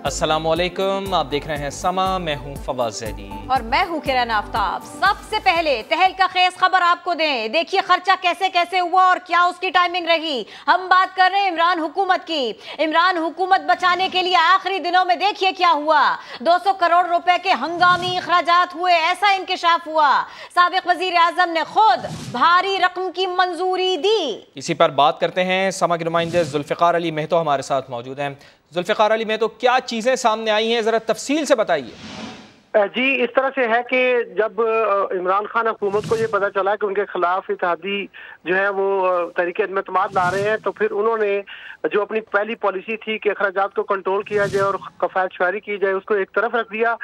अस्सलामुअलैकुम, आप देख रहे हैं समा। मैं हूं फवाद ज़ैदी और मैं हूं किरण आफ्ताब। सबसे पहले तहलका खेज खबर आपको दें। देखिए खर्चा कैसे कैसे हुआ और क्या उसकी टाइमिंग रही। हम बात कर रहे हैं इमरान हुकूमत की। इमरान हुकूमत बचाने के लिए आखिरी दिनों में देखिए क्या हुआ। 200 करोड़ रुपए के हंगामी अखराजात हुए, ऐसा इंकशाफ हुआ। साबिक वजीर आजम ने खुद भारी रकम की मंजूरी दी। इसी पर बात करते हैं। समा के नुमाइंदे जुल्फ़िकार अली मेहतो हमारे साथ मौजूद हैं। जुल्फ़िकार अली मेहतो, क्या चीज़ें सामने आई हैं, ज़रा तफसील से बताइए। जी, इस तरह से है कि जब इमरान खान हुकूमत को ये पता चला कि उनके खिलाफ इत्तेहादी जो है वो तहरीक एतमाद ला रहे हैं, तो फिर उन्होंने जो अपनी पहली पॉलिसी थी कि अखराजात को कंट्रोल किया जाए और कफायत शुमारी की जाए, उसको एक तरफ रख दिया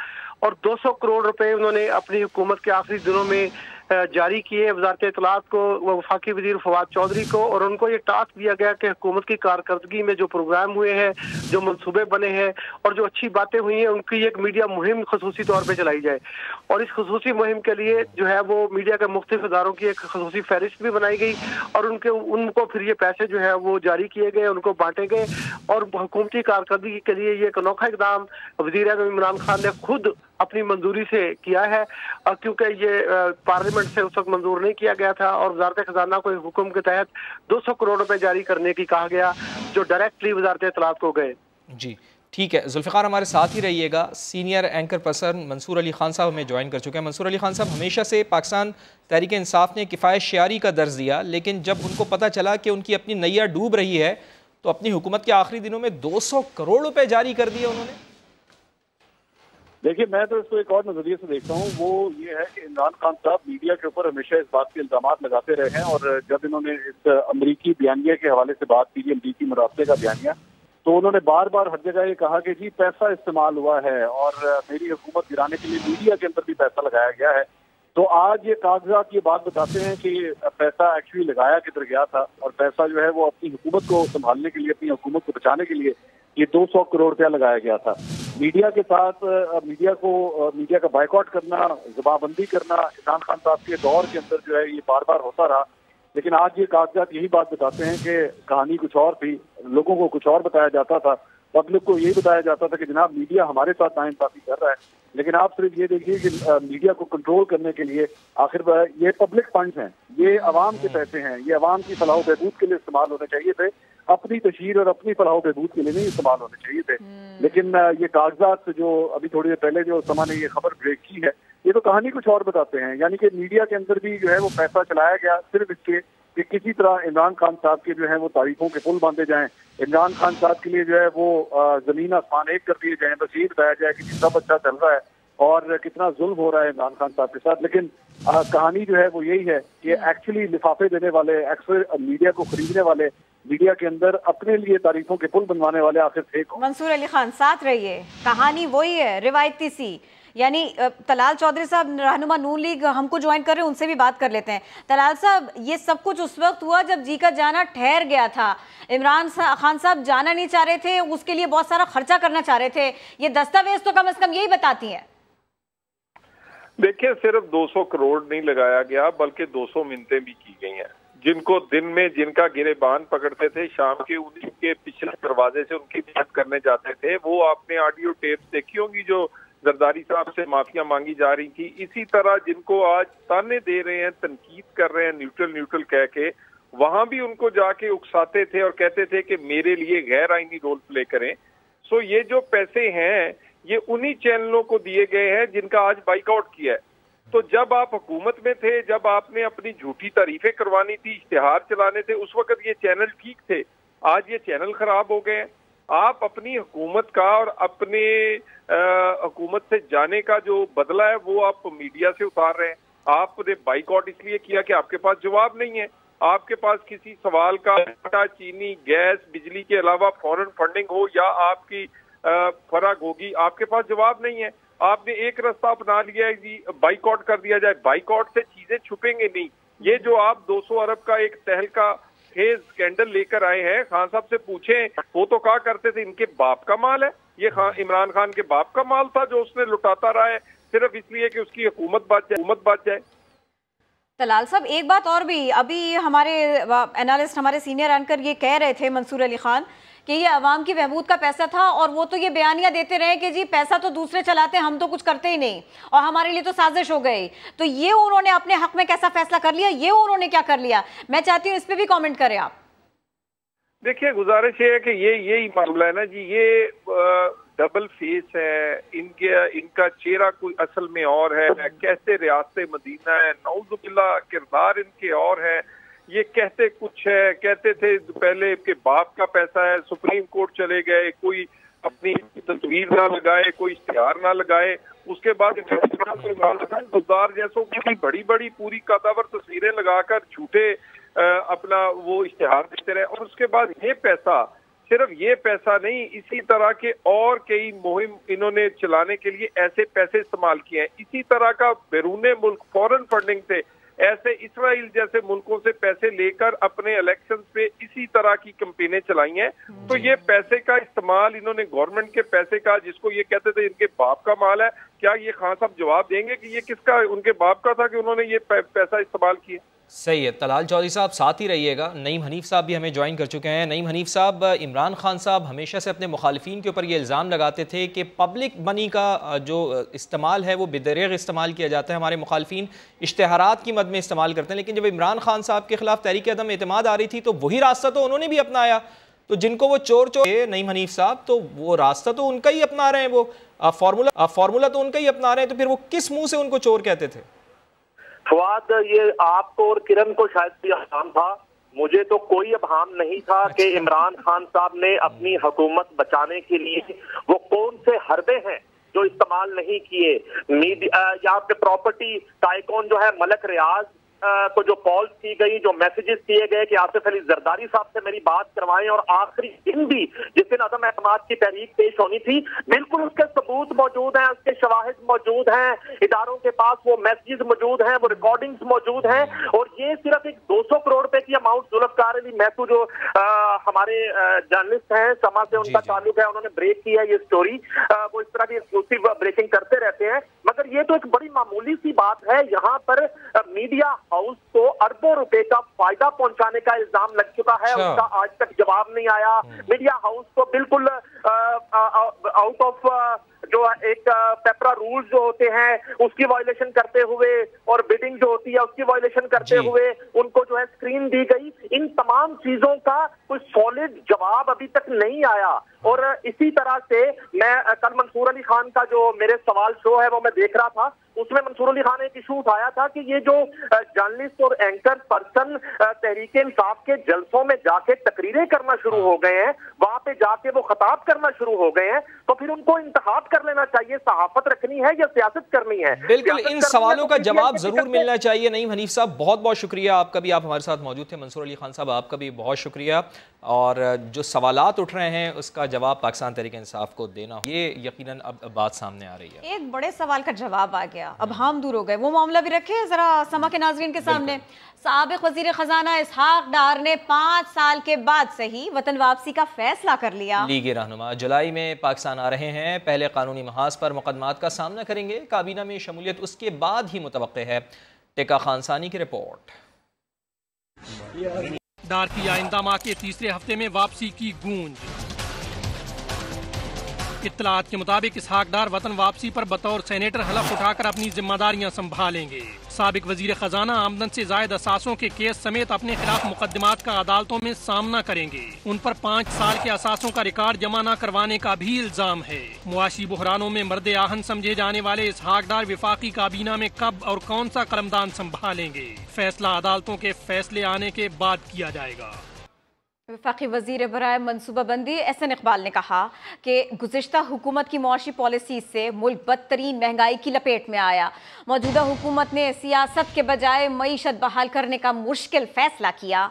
और 200 करोड़ रुपए उन्होंने अपनी हुकूमत के आखिरी दिनों में जारी किए वजारत इत्तलात को, वफाकी वजीर फवाद चौधरी को, और उनको ये टास्क दिया गया कि हुकूमत की कारकर्दगी में जो प्रोग्राम हुए हैं, जो मनसूबे बने हैं और जो अच्छी बातें हुई हैं, उनकी एक मीडिया मुहिम खसूसी तौर पर चलाई जाए। और इस खसूसी मुहिम के लिए जो है वो मीडिया के मुख्तलिफ इदारों की एक खसूसी फहरिस्त भी बनाई गई और उनको फिर ये पैसे जो है वो जारी किए गए, उनको बांटे गए। और हुकूमती कारकर्दगी के लिए ये एक अनोखा इकदाम वज़ीर आज़म इमरान खान ने खुद अपनी मंजूरी से किया है, क्योंकि ये पार्लियामेंट से उस वक्त मंजूर नहीं किया गया था और वजारत खजाना को हुक्म के तहत 200 करोड़ रुपए जारी करने की कहा गया, जो डायरेक्टली वजारत इत्तलात को गए। जी ठीक है जुल्फ़िकार, हमारे साथ ही रहिएगा। Senior anchor person Mansoor Ali Khan sahab हमें ज्वाइन कर चुके हैं। मंसूर अली खान साहब, हमेशा से पाकिस्तान तहरीक इंसाफ ने किफ़ायत शियारी का दर्ज दिया, लेकिन जब उनको पता चला कि उनकी अपनी नैया डूब रही है तो अपनी हुकूमत के आखिरी दिनों में 200 करोड़ रुपए जारी कर दिए उन्होंने। देखिए, मैं तो इसको एक और नजरिए से देखता हूँ। वो ये है कि इमरान खान साहब मीडिया के ऊपर हमेशा इस बात के इल्जाम लगाते रहे हैं, और जब इन्होंने इस अमरीकी बयानिया के हवाले से बात की, अमरीकी मुरासले का बयानिया, तो उन्होंने बार बार हर जगह ये कहा कि जी पैसा इस्तेमाल हुआ है और मेरी हुकूमत गिराने के लिए मीडिया के अंदर भी पैसा लगाया गया है। तो आज ये कागजात ये बात बताते हैं कि पैसा एक्चुअली लगाया किधर गया था, और पैसा जो है वो अपनी हुकूमत को संभालने के लिए, अपनी हुकूमत को बचाने के लिए ये 200 करोड़ रुपया लगाया गया था। मीडिया के साथ मीडिया का बायकॉट करना, जबाबंदी करना इमरान खान साहब के दौर के अंदर जो है ये बार बार होता रहा। लेकिन आज ये कागजात यही बात बताते हैं कि कहानी कुछ और थी, लोगों को कुछ और बताया जाता था, पब्लिक को यही बताया जाता था कि जनाब मीडिया हमारे साथ नाइंसाफी कर रहा है। लेकिन आप सिर्फ ये देखिए कि मीडिया को कंट्रोल करने के लिए आखिर ये पब्लिक फंड्स हैं, ये अवाम के पैसे हैं, ये अवाम की फलाह बहबूद के लिए इस्तेमाल होने चाहिए थे, अपनी तशहीर और अपनी फलाह बहबूद के लिए नहीं इस्तेमाल होने चाहिए थे। लेकिन ये कागजात जो अभी थोड़ी देर पहले जो समा ने ये खबर ब्रेक की है, ये तो कहानी कुछ और बताते हैं। यानी कि मीडिया के अंदर भी जो है वो पैसा चलाया गया सिर्फ इसके कि किसी तरह इमरान खान साहब के जो है वो तारीफों के पुल बांधे जाएं, इमरान खान साहब के लिए जो है वो जमीन आसमान एक कर दिए जाएं, बस ये बताया जाए कि सब अच्छा चल रहा है और कितना जुल्म हो रहा है इमरान खान साहब के साथ। लेकिन कहानी जो है वो यही है कि एक्चुअली लिफाफे देने वाले, अक्सर मीडिया को खरीदने वाले, मीडिया के अंदर अपने लिए तारीफों के पुल बनवाने वाले आखिर थे कौन? मंसूर अली खान साथ रहिए। कहानी वही है रिवायती सी। यानी तलाल चौधरी साहब रहनुमा नून लीग हमको ज्वाइन कर रहे हैं, उनसे भी बात कर लेते हैं। तलाल साहब, ये सब कुछ उस वक्त हुआ जब जी का जाना ठहर गया था। इमरान खान साहब जाना नहीं चाह रहे थे, उसके लिए बहुत सारा खर्चा करना चाह रहे थे। ये दस्तावेज तो कम से कम यही बताती हैं। देखिए, सिर्फ 200 करोड़ नहीं लगाया गया, बल्कि 200 मिन्नतें भी की गई हैं। जिनको दिन में जिनका गिरेबान पकड़ते थे, शाम के उन्हीं के पिछले दरवाजे से उनकी मदद करने जाते थे। वो आपने ऑडियो टेप्स देखी होंगी जो जरदारी साहब से माफिया मांगी जा रही थी। इसी तरह जिनको आज ताने दे रहे हैं, तनकीद कर रहे हैं न्यूट्रल कह के, वहां भी उनको जाके उकसाते थे और कहते थे कि मेरे लिए गैर आईनी रोल प्ले करें। सो ये जो पैसे हैं ये उन्हीं चैनलों को दिए गए हैं जिनका आज बाइकआउट किया है। तो जब आप हुकूमत में थे, जब आपने अपनी झूठी तारीफें करवानी थी, इश्तिहार चलाने थे, उस वक्त ये चैनल ठीक थे। आज ये चैनल खराब हो गए हैं। आप अपनी हुकूमत का और अपने हुकूमत से जाने का जो बदला है वो आप मीडिया से उतार रहे हैं। आपने बाइकआउट इसलिए किया कि आपके पास जवाब नहीं है। आपके पास किसी सवाल का आटा, चीनी, गैस, बिजली के अलावा फॉरेन फंडिंग हो या आपकी फराग होगी, आपके पास जवाब नहीं है। आपने एक रास्ता अपना लिया है जी, बाइकआउट कर दिया जाए। बाइकआउट से चीजें छुपेंगे नहीं। ये जो आप 200 अरब का एक तहलका खेज स्कैंडल लेकर आए हैं, खान साहब से पूछें, वो तो कहा करते थे इनके बाप का माल है। ये इमरान खान के बाप का माल था जो उसने लुटाता रहा है सिर्फ इसलिए कि उसकी हुकूमत बच जाए। तलाल साहब, एक बात और भी, अभी हमारे एनालिस्ट, हमारे सीनियर एंकर ये कह रहे थे मंसूर अली खान कि ये अवाम की बहबूद का पैसा था, और वो तो ये बयानियां देते रहे कि जी पैसा तो दूसरे चलाते, हम तो कुछ करते ही नहीं और हमारे लिए तो साजिश हो गई। तो ये उन्होंने अपने हक में कैसा फैसला कर लिया, ये उन्होंने क्या कर लिया, मैं चाहती हूँ इस पर भी कॉमेंट करें आप। देखिए, गुजारिश ये है कि यही मामला है ना जी, ये डबल फेस है इनका चेहरा कोई असल में और है, कैसे रियासत मदीना है, नौजुबिल्लाह किरदार इनके और है। ये कहते कुछ है, कहते थे पहले के बाप का पैसा है, सुप्रीम कोर्ट चले गए, कोई अपनी तस्वीर ना लगाए, कोई इश्तिहार ना लगाए, उसके बाद गुजार जैसों की बड़ी बड़ी पूरी कदावर तस्वीरें लगाकर झूठे अपना वो इश्तिहार देते रहे। और उसके बाद ये पैसा, सिर्फ ये पैसा नहीं, इसी तरह के और कई मुहिम इन्होंने चलाने के लिए ऐसे पैसे इस्तेमाल किए हैं। इसी तरह का बैरून मुल्क फॉरेन फंडिंग से, ऐसे इसराइल जैसे मुल्कों से पैसे लेकर अपने इलेक्शन पे इसी तरह की कैंपेनें चलाई हैं। तो ये पैसे का इस्तेमाल इन्होंने गवर्नमेंट के पैसे का, जिसको ये कहते थे इनके बाप का माल है, क्या ये खान साहब जवाब देंगे कि ये किसका, उनके बाप का था कि उन्होंने ये पैसा इस्तेमाल किया? सही है। तलाल चौधरी साहब साथ ही रहिएगा। नईम हनीफ साहब भी हमें ज्वाइन कर चुके हैं। नईम हनीफ साहब, इमरान खान साहब हमेशा से अपने मुखालिफिन के ऊपर ये इल्ज़ाम लगाते थे कि पब्लिक मनी का जो इस्तेमाल है वो बेदरेग इस्तेमाल किया जाता है, हमारे मुखालिफिन इश्तिहारात की मद में इस्तेमाल करते हैं। लेकिन जब इमरान खान साहब के खिलाफ तहरीक अदम एतमाद आ रही थी तो वही रास्ता तो उन्होंने भी अपनाया। तो जिनको वो चोर नईम हनीफ साहब, तो वो रास्ता तो उनका ही अपना रहे हैं, वो फार्मूला तो उनका ही अपना रहे हैं, तो फिर वो किस मुँह से उनको चोर कहते थे? फवाद, ये आपको और किरण को शायद भी अभाम था, मुझे तो कोई अभाम नहीं था कि इमरान खान साहब ने अपनी हुकूमत बचाने के लिए वो कौन से हरबे हैं जो इस्तेमाल नहीं किए। मीडिया यहाँ पे प्रॉपर्टी टाइकॉन जो है मलक रियाज को जो कॉल्स की गई, जो मैसेजेस किए गए कि आसिफ अली जरदारी साहब से मेरी बात करवाएं, और आखिरी दिन भी जिस दिन अदम एतमाद की तहरीक पेश होनी थी, बिल्कुल उसके सबूत मौजूद हैं, उसके शवाहिद मौजूद हैं, इदारों के पास वो मैसेजेस मौजूद हैं, वो रिकॉर्डिंग्स मौजूद हैं। और ये सिर्फ एक 200 करोड़ रुपए की अमाउंट जुल्फकार अली महतू जो हमारे जर्नलिस्ट हैं, समा से उनका ताल्लुक है, उन्होंने ब्रेक की है ये स्टोरी। वो इस तरह की एक्सक्लूसिव ब्रेकिंग करते रहते हैं, मगर ये तो एक बड़ी मामूली सी बात है। यहाँ पर मीडिया हाउस को अरबों रुपए का फायदा पहुंचाने का इल्जाम लग चुका है, उसका आज तक जवाब नहीं आया। मीडिया हाउस को बिल्कुल आउट ऑफ जो एक पेपरा रूल्स जो होते हैं उसकी वायलेशन करते हुए, और बिडिंग जो होती है उसकी वायलेशन करते हुए उनको जो है स्क्रीन दी गई। इन तमाम चीजों का कोई सॉलिड जवाब अभी तक नहीं आया। और इसी तरह से मैं कल मंसूर अली खान का जो मेरे सवाल शो है वो मैं देख रहा था, उसमें मंसूर अली खान ने एक इशू उठाया था कि ये जो जर्नलिस्ट और एंकर पर्सन तहरीक इंसाफ के जलसों में जाके तकरीरें करना शुरू हो गए हैं, वहां पे जाके वो खिताब करना शुरू हो गए हैं, तो फिर उनको इंतखाब कर लेना चाहिए, सहाफत रखनी है या सियासत करनी है। बिल्कुल, इन सवालों का जवाब जरूर मिलना चाहिए। नईम हनीफ साहब, बहुत बहुत शुक्रिया आपका भी, आप हमारे साथ मौजूद थे। मंसूर अली खान साहब, आपका भी बहुत शुक्रिया। और जो सवालात उठ रहे हैं उसका जवाब पाकिस्तान तहरीक इंसाफ को देना, ये यकीनन अब बात सामने आ रही है। एक बड़े सवाल का जवाब आ गया, अब हम दूर हो गए। वो मामला भी रखे जरा समा के नाजरीन के सामने। साबिक वजीर खजाना इसहाक डार ने 5 साल के बाद सही वतन वापसी का फैसला कर लिया। लीगी रहनुमा जुलाई में पाकिस्तान आ रहे हैं, पहले कानूनी महाज पर मुकदमात का सामना करेंगे, काबीना में शमूलियत उसके बाद ही मुतवक्के है। टेका खानसानी की रिपोर्ट। डार की आइंदा माह के तीसरे हफ्ते में वापसी की गूंज। इत्तलात के मुताबिक इसहाक डार वतन वापसी पर बतौर सेनेटर हलफ उठाकर अपनी जिम्मेदारियां संभालेंगे। साबिक वजीर खजाना आमदन से जायद असासों के केस समेत अपने खिलाफ मुकदमात का अदालतों में सामना करेंगे। उन पर 5 साल के असासों का रिकॉर्ड जमा न करवाने का भी इल्जाम है। मुआशी बुहरानों में मर्द आहन समझे जाने वाले इसहाक डार विफाकी काबीना में कब और कौन सा कलमदान संभालेंगे, फैसला अदालतों के फैसले आने के बाद किया जाएगा। वफाकी वजीर बराए मनसूबाबंदी एहसन इकबाल ने कहा कि गुज़िश्ता हुकूमत की मुआशी पॉलिसी से मुल्क बदतरीन महंगाई की लपेट में आया। मौजूदा हुकूमत ने सियासत के बजाय मईशत बहाल करने का मुश्किल फैसला किया।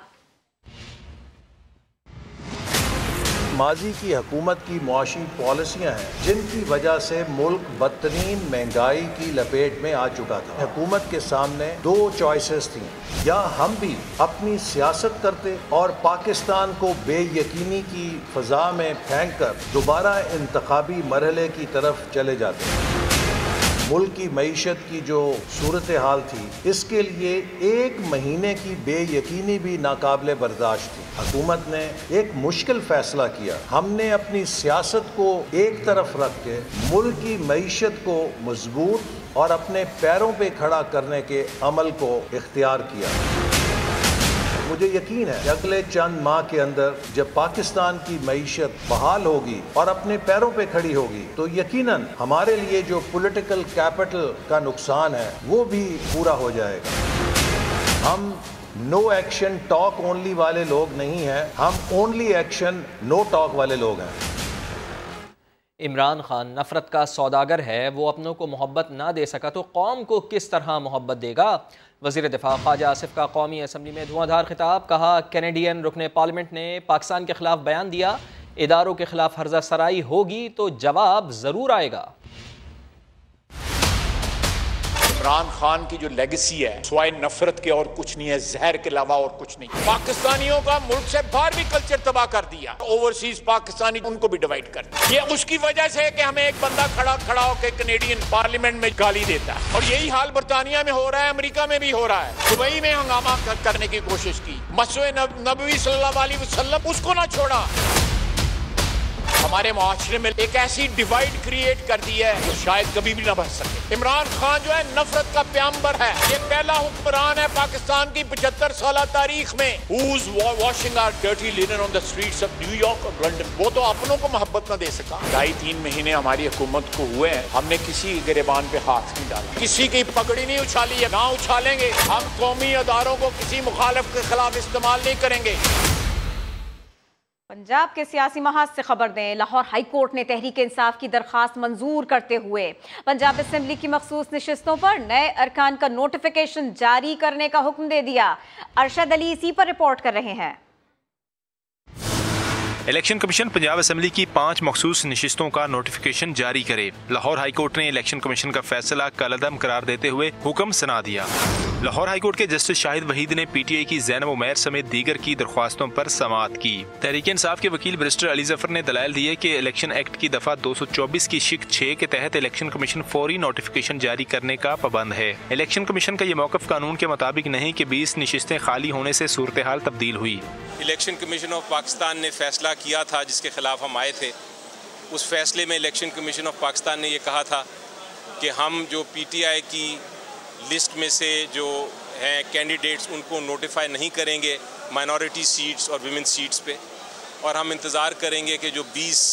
माजी की हुकूमत की मुआशी पॉलिसियाँ हैं जिनकी वजह से मुल्क बदतरीन महंगाई की लपेट में आ चुका था। हुकूमत के सामने 2 चॉइसेस थी, या हम भी अपनी सियासत करते और पाकिस्तान को बेयकीनी की फजा में फेंक कर दोबारा इंतखाबी मरहले की तरफ चले जाते। मुल्क की मईशत की जो सूरत हाल थी, इसके लिए 1 महीने की बेयकीनी भी नाकाबिले बर्दाश्त थी। हुकूमत ने एक मुश्किल फैसला किया। हमने अपनी सियासत को एक तरफ रख के मुल्क की मईशत को मजबूत और अपने पैरों पे खड़ा करने के अमल को इख्तियार किया। मुझे यकीन है कि अगले चंद माह के अंदर जब पाकिस्तान की मईशत बहाल होगी और अपने पैरों पे खड़ी होगी तो यकीनन हमारे लिए जो पॉलिटिकल कैपिटल का नुकसान है वो भी पूरा हो जाएगा। हम नो एक्शन टॉक ओनली वाले लोग नहीं हैं, हम ओनली एक्शन नो टॉक वाले लोग हैं। इमरान खान नफरत का सौदागर है, वो अपनों को मोहब्बत ना दे सका तो कौम को किस तरह मोहब्बत देगा। वज़ीर दिफा ख्वाजा आसिफ का कौमी असम्बली में धुआंधार खिताब। कहा कैनेडियन रुकने पार्लियामेंट ने पाकिस्तान के खिलाफ बयान दिया, इदारों के खिलाफ हर्जा सराई होगी तो जवाब ज़रूर आएगा। इमरान खान की जो लेगेसी है स्वाय नफरत के और कुछ नहीं है, जहर के अलावा और कुछ नहीं। पाकिस्तानियों का मुल्क से बाहर भी कल्चर तबाह कर दिया, ओवरसीज पाकिस्तानी उनको भी डिवाइड कर दिया। ये उसकी वजह से है कि हमें एक बंदा खड़ा होकर कैनेडियन पार्लियामेंट में गाली देता है, और यही हाल बरतानिया में हो रहा है, अमेरिका में भी हो रहा है। दुबई में हंगामा करने की कोशिश की, मस्जिद नबवी सल्लल्लाहु अलैहि वसल्लम उसको ना छोड़ा। हमारे मुआशरे में एक ऐसी डिवाइड क्रिएट कर दी है जो शायद कभी भी ना बच सके। इमरान खान जो है नफरत का प्याम्बर है, ये पहला हुक्मरान है पाकिस्तान की 75 साल तारीख में who's washing our dirty linen on the streets of New York और लंदन। वो तो अपनों को मोहब्बत ना दे सका। 2.5-3 महीने हमारी हुकूमत को हुए हैं, हमने किसी गिरेबान पे हाथ नहीं डाला, किसी की पगड़ी नहीं उछाली है, ना उछालेंगे। हम कौमी अदारों को किसी मुखालिफ के खिलाफ इस्तेमाल नहीं करेंगे। पंजाब के सियासी महाज से खबर दें, लाहौर हाई कोर्ट ने तहरीक इंसाफ की दरखास्त मंजूर करते हुए पंजाब असेंबली की मखसूस नशिस्तों पर नए अरकान का नोटिफिकेशन जारी करने का हुक्म दे दिया। अरशद अली इसी पर रिपोर्ट कर रहे हैं। इलेक्शन कमीशन पंजाब असेंबली की 5 मखसूस नशिस्तों का नोटिफिकेशन जारी करे। लाहौर हाई कोर्ट ने इलेक्शन कमीशन का फैसला कलअदम करार देते हुए हुक्म सुना दिया। लाहौर हाई कोर्ट के जस्टिस शाहिद वहीद ने पीटीआई की ज़ैनब उमैर समेत दीगर की दरख्वास्तों पर समाअत की। तहरीक इंसाफ के वकील बैरिस्टर अली जफर ने दलाइल दिए कि इलेक्शन एक्ट की दफा 224 की शिक 6 के तहत इलेक्शन कमीशन फौरी नोटिफिकेशन जारी करने का पाबंद है। इलेक्शन कमीशन का ये मौक़िफ़ कानून के मुताबिक नहीं कि 20 नशिस्तें खाली होने से सूरत हाल तब्दील हुई। इलेक्शन कमीशन ऑफ पाकिस्तान ने फैसला किया था जिसके खिलाफ हम आए थे। उस फैसले में इलेक्शन कमीशन ऑफ पाकिस्तान ने ये कहा था कि हम जो पीटीआई की लिस्ट में से जो हैं कैंडिडेट्स उनको नोटिफाई नहीं करेंगे माइनॉरिटी सीट्स और विमेन सीट्स पे, और हम इंतज़ार करेंगे कि जो 20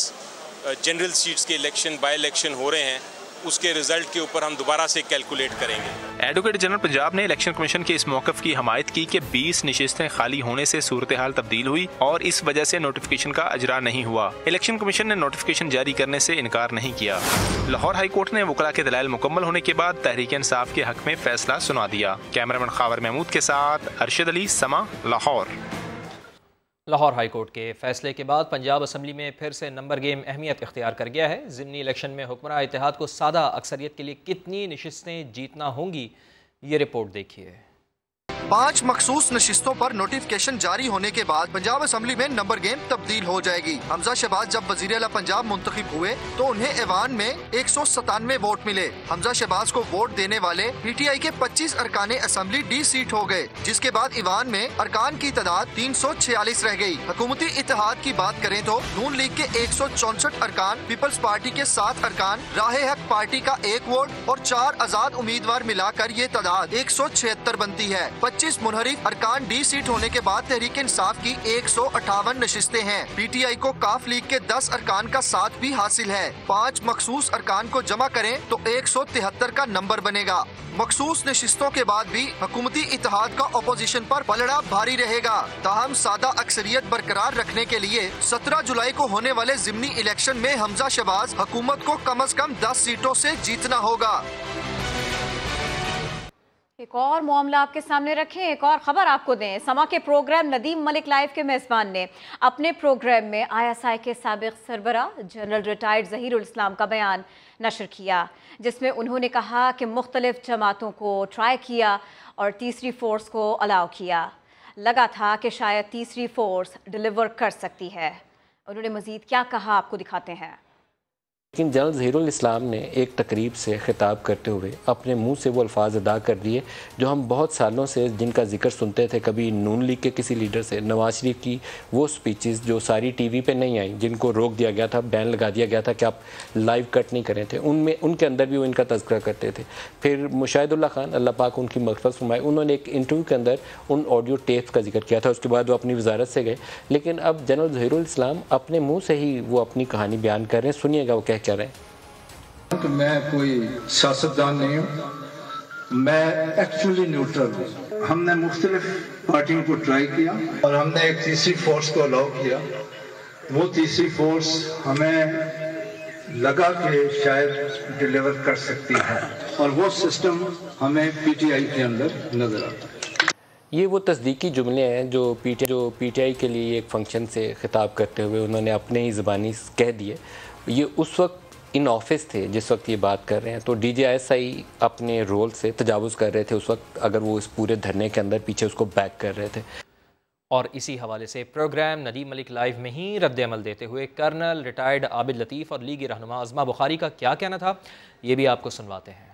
जनरल सीट्स के इलेक्शन बाई इलेक्शन हो रहे हैं उसके रिजल्ट के ऊपर हम दोबारा से कैलकुलेट करेंगे। एडवोकेट जनरल पंजाब ने इलेक्शन कमीशन के इस मौक़िफ़ की हमायत की कि 20 नशिस्तें खाली होने से सूरत हाल तब्दील हुई और इस वजह से नोटिफिकेशन का अजरा नहीं हुआ। इलेक्शन कमीशन ने नोटिफिकेशन जारी करने से इनकार नहीं किया। लाहौर हाई कोर्ट ने वकला के दलाइल मुकम्मल होने के बाद तहरीक इंसाफ के हक में फैसला सुना दिया। कैमरामैन खावर महमूद के साथ अरशद अली, समा, लाहौर। लाहौर हाई कोर्ट के फैसले के बाद पंजाब असम्बली में फिर से नंबर गेम अहमियत इख्तियार कर गया है। ज़िमनी इलेक्शन में हुक्मरान इत्तेहाद को सादा अक्सरियत के लिए कितनी नशिस्तें जीतना होंगी, ये रिपोर्ट देखिए। 5 मखसूस नशिस्तों पर नोटिफिकेशन जारी होने के बाद पंजाब असेंबली में नंबर गेम तब्दील हो जाएगी। हमजा शहबाज जब वजीर आला पंजाब मुंतखब हुए तो उन्हें ऐवान में 197 वोट मिले। हमजा शहबाज को वोट देने वाले पीटीआई के 25 अरकान असेंबली डी सीट हो गए, जिसके बाद ईवान में अरकान की तादाद 346 रह गई। हुकूमती इत्तेहाद की बात करें तो नून लीग के 164 अरकान, पीपल्स पार्टी के 7 अरकान, राहे हक पार्टी का 1 वोट और 4 आजाद उम्मीदवार मिलाकर ये तादाद 176 बनती है। 25 मुनहरिफ अरकान डी सीट होने के बाद तहरीक इंसाफ की 158 नशिस्तें हैं। पीटीआई को काफ लीग के 10 अरकान का साथ भी हासिल है। 5 मखसूस अरकान को जमा करें तो 173 का नंबर बनेगा। मखसूस नशिस्तों के बाद भी हुकूमती इत्तेहाद का अपोजिशन पर पलड़ा भारी रहेगा। ताहम सादा अक्सरियत बरकरार रखने के लिए 17 जुलाई को होने वाले ज़िमनी इलेक्शन में हमजा शहबाज हुकूमत को कम से कम 10 सीटों से जीतना होगा। एक और मामला आपके सामने रखें, एक और खबर आपको दें। समा के प्रोग्राम नदीम मलिक लाइव के मेज़बान ने अपने प्रोग्राम में ISI के साबिक सरबरा जनरल रिटायर्ड ज़हीरुल इस्लाम का बयान नशर किया, जिसमें उन्होंने कहा कि मुख्तलिफ जमातों को ट्राई किया और तीसरी फोर्स को अलाउ किया। लगा था कि शायद तीसरी फोर्स डिलीवर कर सकती है। उन्होंने मज़ीद क्या कहा आपको दिखाते हैं। लेकिन जनरल ज़हीरुल इस्लाम ने एक तकरीब से खिताब करते हुए अपने मुंह से वो अल्फाज अदा कर दिए जो हम बहुत सालों से जिनका जिक्र सुनते थे। कभी नून लीग के किसी लीडर से, नवाज शरीफ की वो स्पीचेस जो सारी टीवी पे नहीं आई, जिनको रोक दिया गया था, बैन लगा दिया गया था कि आप लाइव कट नहीं करें थे, उनमें उनके अंदर भी वो इनका तज़किरा करते थे। फिर मुशाहिदुल्लाह खान, अल्लाह पाक उनकी मग़फ़िरत फरमाए, उन्होंने एक इंटरव्यू के अंदर उन ऑडियो टेप्स का जिक्र किया था। उसके बाद वो अपनी वजारत से गए। लेकिन अब जनरल ज़हीरुल इस्लाम अपने मुँह से ही वो अपनी कहानी बयान कर रहे हैं। सुनिएगा वो क्या रहे हैं। कि मैं कोई सियासतदान नहीं हूँ, मैं एक्चुअली न्यूट्रल हूँ। हमने मुख्तलिफ पार्टियों को ट्राई किया और हमने एक तीसरी फोर्स को अलाउ किया। वो तीसरी फोर्स हमें लगा कि शायद डिलीवर कर सकती है और वो सिस्टम हमें पीटीआई के अंदर नजर आता है। ये वो तस्दीकी जुमले हैं जो पीटीआई के लिए एक फंक्शन से खिताब करते हुए उन्होंने अपने ही ज़बानी कह दिए। ये उस वक्त इन ऑफिस थे जिस वक्त ये बात कर रहे हैं, तो DJSI अपने रोल से तजावुज़ कर रहे थे उस वक्त, अगर वो इस पूरे धरने के अंदर पीछे उसको बैक कर रहे थे। और इसी हवाले से प्रोग्राम नदीम मलिक लाइव में ही रद्द-ए-अमल देते हुए कर्नल रिटायर्ड आबिद लतीफ़ और लीगी रहनुमा अज़मा बुखारी का क्या कहना था, ये भी आपको सुनवाते हैं।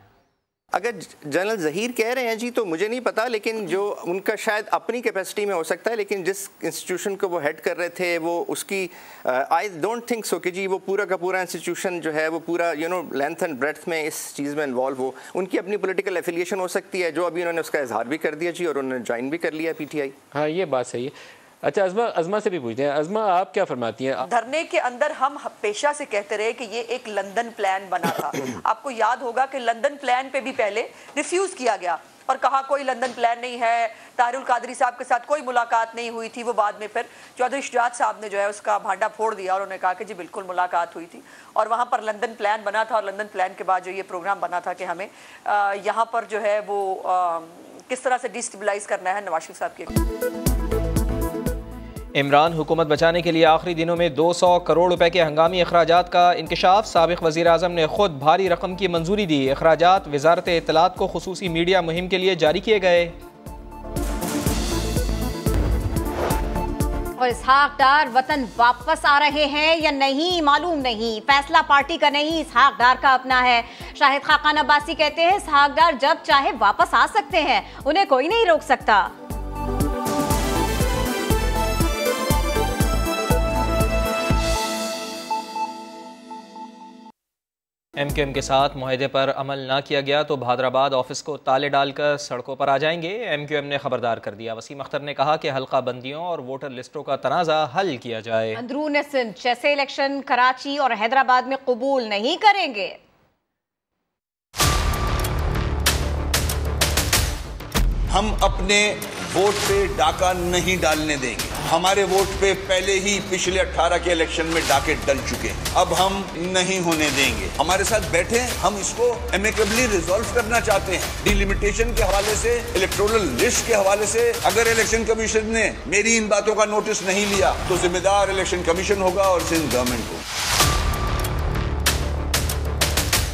अगर जनरल ज़हीर कह रहे हैं जी तो मुझे नहीं पता, लेकिन जो उनका शायद अपनी कैपेसिटी में हो सकता है, लेकिन जिस इंस्टीट्यूशन को वो हेड कर रहे थे वो उसकी आई डोंट थिंक सो कि जी वो पूरा का पूरा इंस्टीट्यूशन जो है वो पूरा लेंथ एंड ब्रेड्थ में इस चीज़ में इन्वॉल्व हो। उनकी अपनी पॉलिटिकल एफिलिएशन हो सकती है, जो अभी उन्होंने उसका इजहार भी कर दिया जी, और उन्होंने ज्वाइन भी कर लिया PTI। हाँ, ये बात सही है। अच्छा, अज़मा से भी पूछते हैं। अज़मा, आप क्या फरमाती हैं? धरने के अंदर हम पेशा से कहते रहे कि ये एक लंदन प्लान बना था। आपको याद होगा कि लंदन प्लान पे भी पहले रिफ्यूज किया गया और कहा कोई लंदन प्लान नहीं है, ताहिरुल कादरी साहब के साथ कोई मुलाकात नहीं हुई थी। वो बाद में फिर चौधरी शुजात साहब ने जो है उसका भांडा फोड़ दिया और उन्होंने कहा कि जी बिल्कुल मुलाकात हुई थी और वहाँ पर लंदन प्लान बना था। और लंदन प्लान के बाद जो ये प्रोग्राम बना था कि हमें यहाँ पर जो है वो किस तरह से डिस्टेबलाइज करना है नवाज शरीफ साहब के। इमरान हुकूमत बचाने के लिए आखिरी दिनों में 200 करोड़ रुपए के हंगामी अखराजात का इंकशाफ। साबिक वज़ीर आज़म ने खुद भारी रकम की मंजूरी दी। अखराजात वज़ारत इत्तलात को खुसूसी मीडिया मुहिम के लिए जारी किए गए। और इसहाक डार वतन वापस आ रहे हैं या नहीं मालूम नहीं। फैसला पार्टी का नहीं, इसहाक डार का अपना है। शाहिद खाकान अब्बासी कहते हैं इसहाक डार जब चाहे वापस आ सकते हैं, उन्हें कोई नहीं रोक सकता। MQM के साथ मुआहदे पर अमल ना किया गया तो भादराबाद ऑफिस को ताले डालकर सड़कों पर आ जाएंगे। MQM ने खबरदार कर दिया। वसीम अख्तर ने कहा कि हल्का बंदियों और वोटर लिस्टों का तनाज़ा हल किया जाए। अंदरून सिंध जैसे इलेक्शन कराची और हैदराबाद में कबूल नहीं करेंगे। हम अपने वोट पे डाका नहीं डालने देंगे। हमारे वोट पे पहले ही पिछले 18 के इलेक्शन में डाके डल चुके हैं, अब हम नहीं होने देंगे। हमारे साथ बैठे, हम इसको एमिकेबली रिजॉल्व करना चाहते हैं। डिलिमिटेशन के हवाले से, इलेक्टोरल लिस्ट के हवाले से अगर इलेक्शन कमीशन ने मेरी इन बातों का नोटिस नहीं लिया तो जिम्मेदार इलेक्शन कमीशन होगा और सिंध गवर्नमेंट को।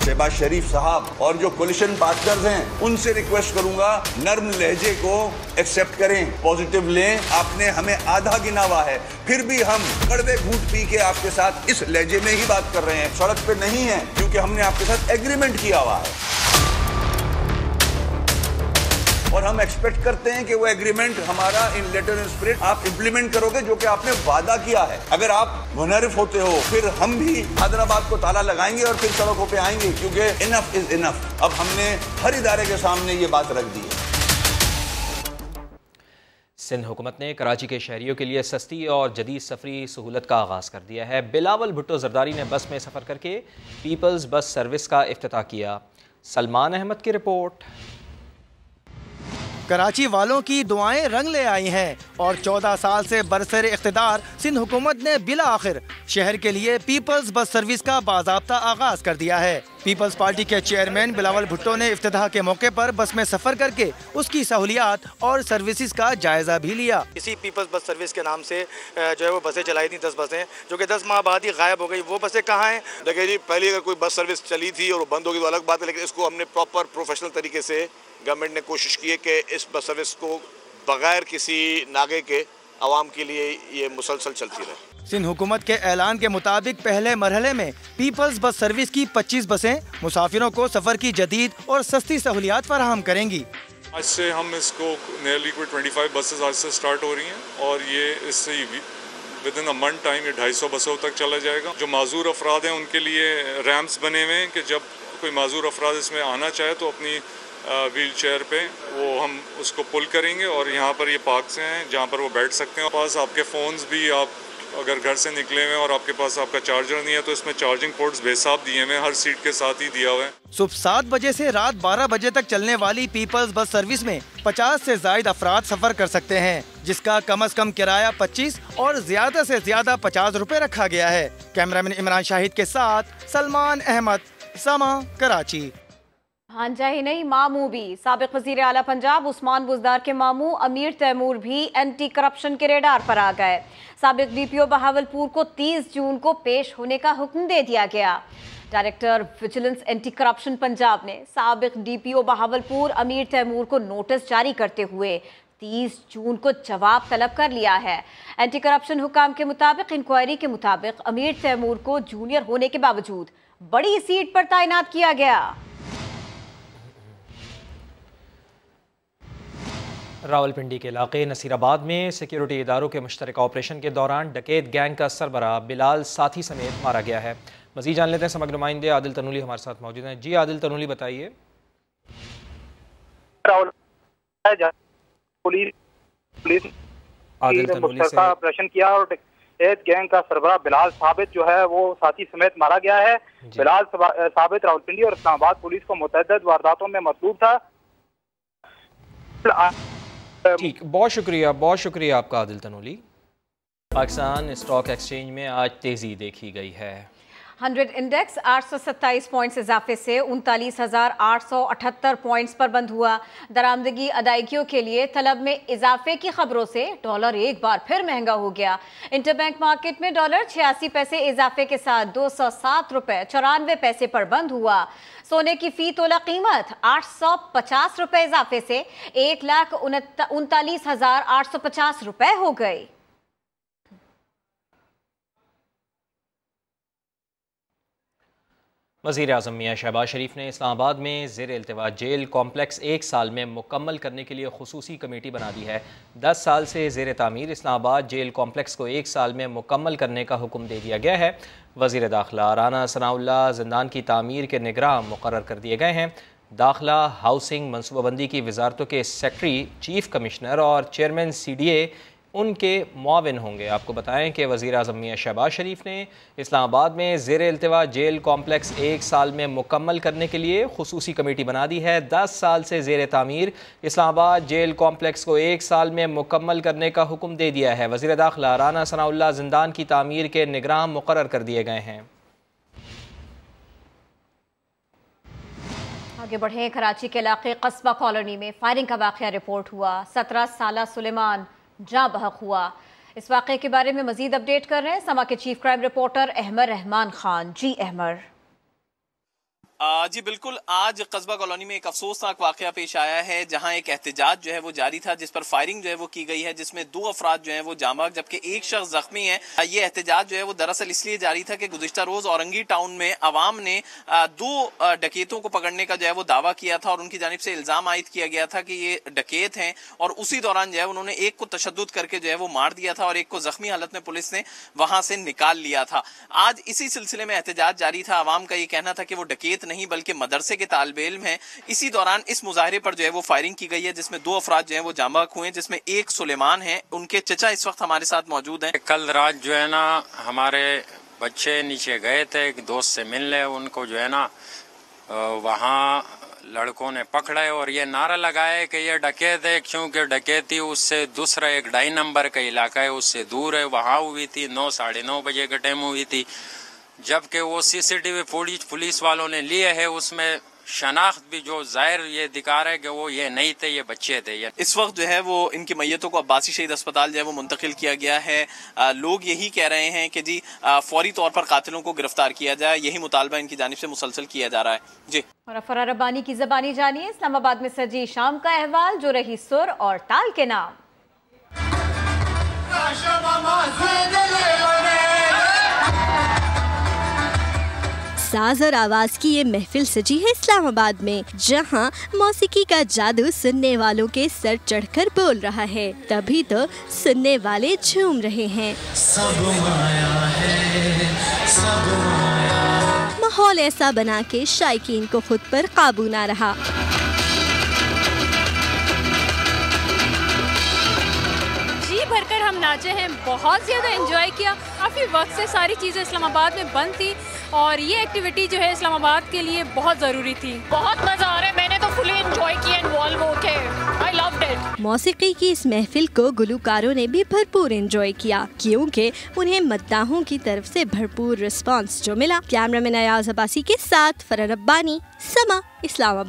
शहबाज शरीफ साहब और जो कोलिशन पार्टनर्स हैं उनसे रिक्वेस्ट करूंगा नर्म लहजे को एक्सेप्ट करें, पॉजिटिव लें। आपने हमें आधा गिना हुआ है, फिर भी हम कड़वे घूंट पी के आपके साथ इस लहजे में ही बात कर रहे हैं। सड़क पे नहीं है क्योंकि हमने आपके साथ एग्रीमेंट किया हुआ है और हम एक्सपेक्ट करते हैं कि वो एग्रीमेंट हमारा इन लेटर एंड स्पिरिट आप इंप्लीमेंट करोगे, जो कि आपने वादा किया है। अगर आप मुनहरिफ होते हो फिर हम भी हैदराबाद को ताला लगाएंगे और फिर सड़कों पे आएंगे, क्योंकि इनफ इज इनफ। अब हमने हर इदारे के सामने ये बात रख दी है। सिंध हुकूमत ने कराची के शहरियों के लिए सस्ती और जदीद सफरी सहूलत का आगाज़ कर दिया है। बिलावल भुट्टो जरदारी ने बस में सफ़र करके पीपल्स बस सर्विस का इफ्तिताह किया। सलमान अहमद की रिपोर्ट। कराची वालों की दुआएं रंग ले आई हैं और 14 साल से बरसर इख्तिदार सिंध हुकूमत ने बिला आखिर शहर के लिए पीपल्स बस सर्विस का बाज़ाब्ता आगाज कर दिया है। पीपल्स पार्टी के चेयरमैन बिलावल भुट्टो ने इफ्तिताह के मौके पर बस में सफर करके उसकी सहूलियात और सर्विसेज का जायजा भी लिया। इसी पीपल्स बस सर्विस के नाम से जो है वो बसें चलाई थी, 10 बसें, जो कि 10 माह बाद ही गायब हो गई। वो बसें कहाँ हैं? देखिए जी, पहले अगर कोई बस सर्विस चली थी और बंद होगी तो अलग बात है, लेकिन इसको हमने प्रॉपर प्रोफेशनल तरीके से गवर्नमेंट ने कोशिश की है कि इस बस सर्विस को बगैर किसी नागे के आवाम के लिए ये मुसलसल चलती रहे। सिंध हुकूमत के ऐलान के मुताबिक पहले मरहले में पीपल्स बस सर्विस की 25 बसें मुसाफिरों को सफर की जदीद और सस्ती सहूलियात फराहम करेंगी। आज से हम इसको नियरली कोई 25 बसेस आज से स्टार्ट हो रही हैं और ये इससे with in a month time ये 250 बसों तक चला जाएगा। जो माजूर अफराद हैं उनके लिए रैम्प्स बने हुए हैं कि जब कोई माजूर अफराद इसमें आना चाहे तो अपनी व्हील चेयर पे वो हम उसको पुल करेंगे और यहाँ पर ये पार्क्स हैं जहाँ पर वो बैठ सकते हैं। पास आपके फ़ोन्स भी, आप अगर घर से निकले हुए हैं और आपके पास आपका चार्जर नहीं है तो इसमें चार्जिंग पोर्ट्स बेसाब दिए हुए हैं, हर सीट के साथ ही दिया हुआ है। सुबह 7 बजे से रात 12 बजे तक चलने वाली पीपल्स बस सर्विस में 50 से ज्यादा अफराद सफर कर सकते हैं, जिसका कम से कम किराया 25 और ज्यादा से ज्यादा 50 रुपए रखा गया है। कैमरामैन इमरान शाहिद के साथ सलमान अहमद, समा, कराची। भांजा ही नहीं, मामू भी। साबिक वजीर आला पंजाब उस्मान बुज़दार के मामू अमीर तैमूर भी एंटी करप्शन के रेडार पर आ गए। साबिक डीपीओ बहावलपुर को 30 जून को पेश होने का हुक्म दे दिया गया। Director vigilance anti corruption Punjab ने साबिक डीपीओ बहावलपुर अमीर तैमूर को नोटिस जारी करते हुए 30 जून को जवाब तलब कर लिया है। एंटी करप्शन हुकाम के मुताबिक इंक्वायरी के मुताबिक अमीर तैमूर को जूनियर होने के बावजूद बड़ी सीट पर तैनात किया गया। रावलपिंडी के इलाके नसीराबाद में सिक्योरिटी इदारों के मुश्तरका ऑपरेशन के दौरान डकैत गैंग का सरबराह बिलाल साथी समेत मारा गया है। मज़ीद जान लेते हैं, समग्र नुमाइंदे आदिल तनूली हमारे साथ मौजूद हैं। जी आदिल तनूली, बताइए। पुलिस ऑपरेशन किया और डकैत गैंग का सरबराह बिलाल साबित जो है वो साथी समेत मारा गया है। बिलाल साबित रावलपिंडी और इस्लामाबाद पुलिस को मुतअद्दिद वारदातों में मतलूब था। ठीक, बहुत शुक्रिया आपका आदिल तनूली। पाकिस्तान स्टॉक एक्सचेंज में आज तेजी देखी गई है। 100 इंडेक्स 827 पॉइंट्स इजाफे से 39,878 पॉइंट्स पर बंद हुआ। दरामदगी अदायगियों के लिए तलब में इजाफे की खबरों से डॉलर एक बार फिर महंगा हो गया। इंटरबैंक मार्केट में डॉलर 86 पैसे इजाफे के साथ 207 रुपए 94 पैसे पर बंद हुआ। सोने की फी तोला कीमत 850 रुपए इजाफे से 1,39,850 रुपए हो गई। वज़ीर आज़म मियां शहबाज शरीफ ने इस्लामाबाद में ज़ेर इल्तिवा जेल कॉम्प्लेक्स 1 साल में मुकम्मल करने के लिए खुसूसी कमेटी बना दी है। 10 साल से ज़ेर तामीर इस्लामाबाद जेल कॉम्प्लेक्स को 1 साल में मुकम्मल करने का हुक्म दे दिया गया है। वज़ीर दाखिला राना सनाउल्लाह ज़िंदान की तामीर के निगरान मुकर्रर कर दिए गए हैं। दाखिला, हाउसिंग, मनसूबाबंदी की वजारतों के सेक्रेटरी, चीफ कमिश्नर और चेयरमैन CDA उनके मुआविन होंगे। आपको बताएं कि वज़ीर आज़म मियां शहबाज शरीफ ने इस्लामाबाद में ज़ेर इल्तिवा जेल कॉम्प्लेक्स 1 साल में मुकम्मल करने के लिए खुसूसी कमेटी बना दी है। 10 साल से ज़ेर तामीर इस्लामाबाद जेल कॉम्प्लेक्स को 1 साल में मुकम्मल करने का हुक्म दे दिया है। वज़ीर दाखिला राना सनाउल्लाह ज़िंदान की तामीर के निगरान मुकर्रर कर दिए गए हैं। आगे बढ़े, कराची के इलाके कस्बा कॉलोनी में फायरिंग का वाक़या रिपोर्ट हुआ। 17 साला सुलेमान जाँ बहक हुआ। इस वाक़े के बारे में मजीद अपडेट कर रहे हैं समा के chief crime reporter Ahmar Rahman Khan. जी अहमर। जी बिल्कुल, आज कस्बा कॉलोनी में एक अफसोसनाक वाकया पेश आया है जहां एक एहतजाज जो है वो जारी था, जिस पर फायरिंग जो है वो की गई है, जिसमें 2 अफराद जो है वो जाँ बहक जबकि एक शख्स जख्मी है। ये एहतजाज जो है वो दरअसल इसलिए जारी था कि गुज़िश्ता रोज औरंगी टाउन में अवाम ने 2 डकैतों को पकड़ने का जो है वो दावा किया था और उनकी जानिब से इल्जाम आयद किया गया था कि ये डकैत हैं और उसी दौरान जो है उन्होंने एक को तशद्दुद करके जो है वो मार दिया था और एक को जख्मी हालत में पुलिस ने वहां से निकाल लिया था। आज इसी सिलसिले में एहतजाज जारी था। अवाम का ये कहना था कि वो डकैत नहीं बल्कि मदरसे के तालिबे इल्म हैं। इसी दौरान इस मुजाहरे पर जो है वो फायरिंग की गई है, जिसमें 2 अफराद जो है वो जाँ बहक हुए, जिसमें एक सुलेमान है। उनके चचा इस वक्त हमारे साथ मौजूद हैं। कल रात जो है ना हमारे बच्चे नीचे गए थे एक दोस्त से मिलने, उनको जो है ना वहाँ लड़कों ने पकड़ा है और ये नारा लगाया कि ये डकैत है, क्योंकि डकैती उससे दूसरा एक 2.5 नंबर का इलाका है उससे दूर है, वहाँ हुई थी 9 साढ़े 9 बजे के टाइम हुई थी। जबकि वो CCTV फुटेज पुलिस वालों ने लिए है, उसमें शनाख्त भी जो जाहिर ये दिखा रहा है कि वो ये नहीं थे, ये बच्चे थे। इस वक्त जो है वो इनकी मैयतों को अब्बासी शहीद अस्पताल जो है वो मुंतकिल किया गया है। लोग यही कह रहे हैं कि जी फौरी तौर पर कातिलों को गिरफ्तार किया जाए, यही मुतालबा इनकी जानिब से मुसलसल किया जा रहा है। जी और अफरा रब्बानी की ज़बानी जानिए इस्लामाबाद में सजी शाम का अहवाल, जो रही सुर और ताल के नाम। साज और आवाज की ये महफिल सजी है इस्लामाबाद में, जहां मौसीकी का जादू सुनने वालों के सर चढ़कर बोल रहा है, तभी तो सुनने वाले झूम रहे हैं। सब माया है, सब माया। माहौल ऐसा बना के शायकीन को खुद पर काबू ना रहा। भरकर हम नाचे हैं, बहुत ज़्यादा एंजॉय किया। काफ़ी वक्त से सारी चीज़ें इस्लामाबाद में बंद थी और ये एक्टिविटी जो है इस्लामाबाद के लिए बहुत ज़रूरी थी। बहुत मज़ा आ रहा है, मैंने तो फुली एंजॉय किया इन्वॉल्व होके। I loved it. मौसीकी की इस महफिल को गुलकारों ने भी भरपूर एंजॉय किया, क्योंकि उन्हें मद्दाहों की तरफ से भरपूर रिस्पांस जो मिला। कैमरामैन अयाज अब्बासी के साथ फरह रब्बानी, समा, इस्लामाबाद।